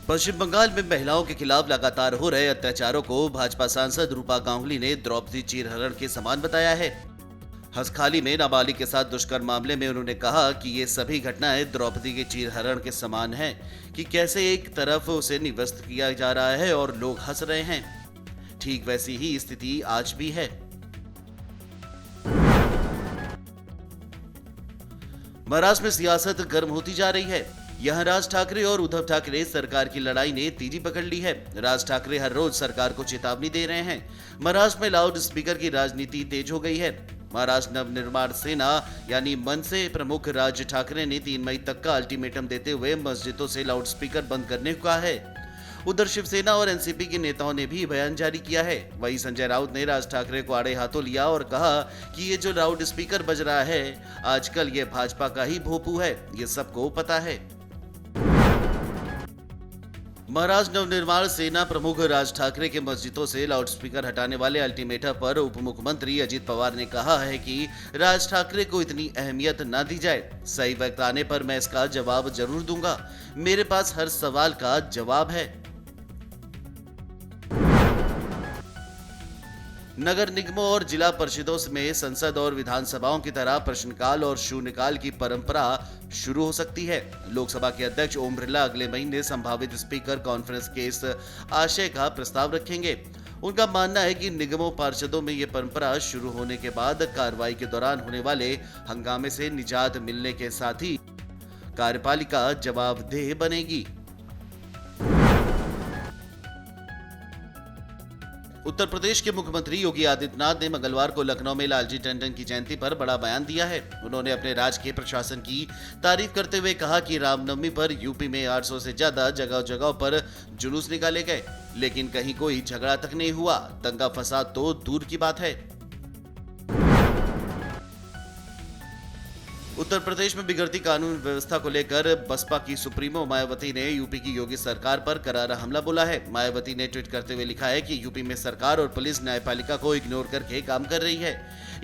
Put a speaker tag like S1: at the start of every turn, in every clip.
S1: पश्चिम बंगाल में महिलाओं के खिलाफ लगातार हो रहे अत्याचारों को भाजपा सांसद रूपा गांगुली ने द्रौपदी चीरहरण के समान बताया है। हंसखाली में नाबालिग के साथ दुष्कर्म मामले में उन्होंने कहा कि ये सभी घटनाएं द्रौपदी के चीरहरण के समान हैं कि कैसे एक तरफ उसे निवस्त किया जा रहा है और लोग हंस रहे हैं। ठीक वैसी ही स्थिति आज भी है। महाराष्ट्र में सियासत गर्म होती जा रही है। यहां राज ठाकरे और उद्धव ठाकरे सरकार की लड़ाई ने तेजी पकड़ ली है। राज ठाकरे हर रोज सरकार को चेतावनी दे रहे हैं। महाराष्ट्र में लाउड स्पीकर की राजनीति तेज हो गई है। महाराष्ट्र नवनिर्माण सेना यानी मनसे प्रमुख राज ठाकरे ने 3 मई तक का अल्टीमेटम देते हुए मस्जिदों से लाउड स्पीकर बंद करने को कहा है। उधर शिवसेना और एनसीपी के नेताओं ने भी बयान जारी किया है। वहीं संजय राउत ने राज ठाकरे को आड़े हाथों लिया और कहा कि ये जो लाउड स्पीकर बज रहा है आजकल ये भाजपा का ही भोपू है, ये सबको पता है। महाराष्ट्र नवनिर्माण सेना प्रमुख राज ठाकरे के मस्जिदों से लाउडस्पीकर हटाने वाले अल्टीमेटम पर उप मुख्यमंत्री अजित पवार ने कहा है कि राज ठाकरे को इतनी अहमियत ना दी जाए। सही वक्त आने पर मैं इसका जवाब जरूर दूंगा। मेरे पास हर सवाल का जवाब है। नगर निगमों और जिला परिषदों में संसद और विधानसभाओं की तरह प्रश्नकाल और शून्यकाल की परंपरा शुरू हो सकती है। लोकसभा के अध्यक्ष ओम बिरला अगले महीने संभावित स्पीकर कॉन्फ्रेंस के इस आशय का प्रस्ताव रखेंगे। उनका मानना है कि निगमों पार्षदों में ये परंपरा शुरू होने के बाद कार्रवाई के दौरान होने वाले हंगामे से निजात मिलने के साथ ही कार्यपालिका जवाबदेह बनेगी। उत्तर प्रदेश के मुख्यमंत्री योगी आदित्यनाथ ने मंगलवार को लखनऊ में लालजी टंडन की जयंती पर बड़ा बयान दिया है। उन्होंने अपने राज्य के प्रशासन की तारीफ करते हुए कहा कि रामनवमी पर यूपी में 800 से ज्यादा जगह जगह पर जुलूस निकाले गए, लेकिन कहीं कोई झगड़ा तक नहीं हुआ। दंगा फसाद तो दूर की बात है। उत्तर प्रदेश में बिगड़ती कानून व्यवस्था को लेकर बसपा की सुप्रीमो मायावती ने यूपी की योगी सरकार पर करारा हमला बोला है। मायावती ने ट्वीट करते हुए लिखा है कि यूपी में सरकार और पुलिस न्यायपालिका को इग्नोर करके काम कर रही है।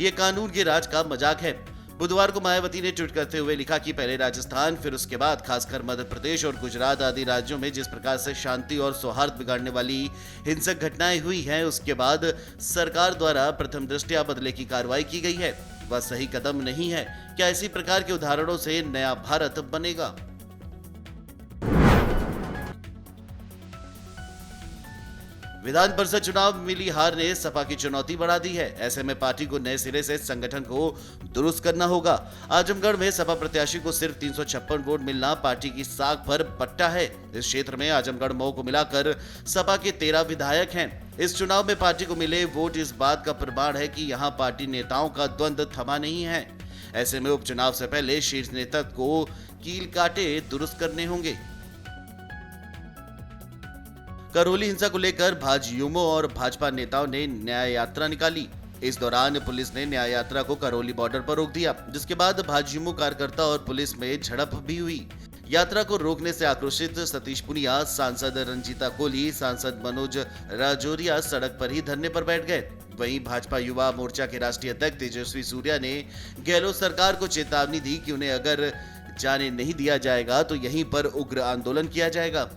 S1: ये कानून के राज का मजाक है। बुधवार को मायावती ने ट्वीट करते हुए लिखा कि पहले राजस्थान, फिर उसके बाद खासकर मध्य प्रदेश और गुजरात आदि राज्यों में जिस प्रकार से शांति और सौहार्द बिगाड़ने वाली हिंसक घटनाएं हुई हैं, उसके बाद सरकार द्वारा प्रथम दृष्टया बदले की कार्रवाई की गई है। वह सही कदम नहीं है। क्या इसी प्रकार के उदाहरणों से नया भारत बनेगा? विधान परिषद चुनाव में मिली हार ने सपा की चुनौती बढ़ा दी है। ऐसे में पार्टी को नए सिरे से संगठन को दुरुस्त करना होगा। आजमगढ़ में सपा प्रत्याशी को सिर्फ 356 वोट मिलना पार्टी की साख पर पट्टा है। इस क्षेत्र में आजमगढ़ मऊ को मिलाकर सपा के 13 विधायक हैं। इस चुनाव में पार्टी को मिले वोट इस बात का प्रमाण है कि यहाँ पार्टी नेताओं का द्वंद्व थमा नहीं है। ऐसे में उपचुनाव से पहले शीर्ष नेतृत्व को कील काटे दुरुस्त करने होंगे। करौली हिंसा को लेकर भाजयुमो और भाजपा नेताओं ने न्याय यात्रा निकाली। इस दौरान पुलिस ने न्याय यात्रा को करौली बॉर्डर पर रोक दिया, जिसके बाद भाजयुमो कार्यकर्ता और पुलिस में झड़प भी हुई। यात्रा को रोकने से आक्रोशित सतीश पुनिया, सांसद रंजीता कोहली, सांसद मनोज राजौरिया सड़क पर ही धरने पर बैठ गए। वहीं भाजपा युवा मोर्चा के राष्ट्रीय अध्यक्ष तेजस्वी सूर्या ने गहलोत सरकार को चेतावनी दी कि उन्हें अगर जाने नहीं दिया जाएगा तो यहीं पर उग्र आंदोलन किया जाएगा।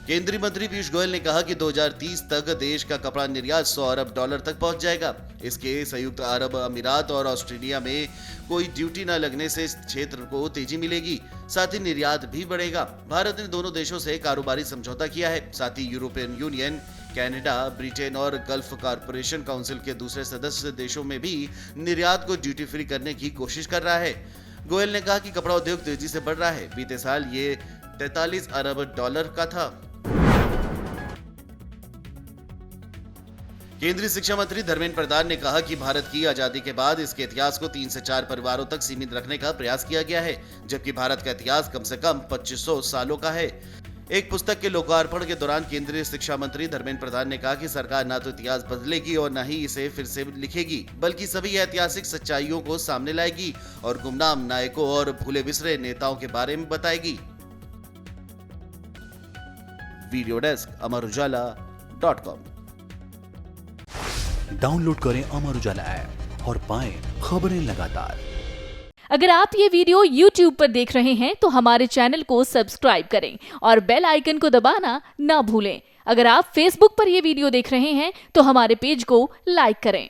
S1: केंद्रीय मंत्री पीयूष गोयल ने कहा कि 2030 तक देश का कपड़ा निर्यात $100 अरब तक पहुंच जाएगा। इसके संयुक्त अरब अमीरात और ऑस्ट्रेलिया में कोई ड्यूटी न लगने से इस क्षेत्र को तेजी मिलेगी, साथ ही निर्यात भी बढ़ेगा। भारत ने दोनों देशों से कारोबारी समझौता किया है। साथ ही यूरोपियन यूनियन, कनाडा, ब्रिटेन और गल्फ कॉरपोरेशन काउंसिल के दूसरे सदस्य देशों में भी निर्यात को ड्यूटी फ्री करने की कोशिश कर रहा है। गोयल ने कहा कि कपड़ा उद्योग तेजी से बढ़ रहा है। बीते साल ये $43 अरब का था। केंद्रीय शिक्षा मंत्री धर्मेंद्र प्रधान ने कहा कि भारत की आजादी के बाद इसके इतिहास को 3 से 4 परिवारों तक सीमित रखने का प्रयास किया गया है, जबकि भारत का इतिहास कम से कम 2500 सालों का है। एक पुस्तक के लोकार्पण के दौरान केंद्रीय शिक्षा मंत्री धर्मेंद्र प्रधान ने कहा कि सरकार न तो इतिहास बदलेगी और न ही इसे फिर से लिखेगी, बल्कि सभी ऐतिहासिक सच्चाइयों को सामने लाएगी और गुमनाम नायकों और भूले बिसरे नेताओं के बारे में बताएगी। Video desk amarujala.com।
S2: डाउनलोड करें अमर उजाला ऐप और पाएं खबरें लगातार। अगर आप ये वीडियो YouTube पर देख रहे हैं तो हमारे चैनल को सब्सक्राइब करें और बेल आइकन को दबाना ना भूलें। अगर आप Facebook पर ये वीडियो देख रहे हैं तो हमारे पेज को लाइक करें।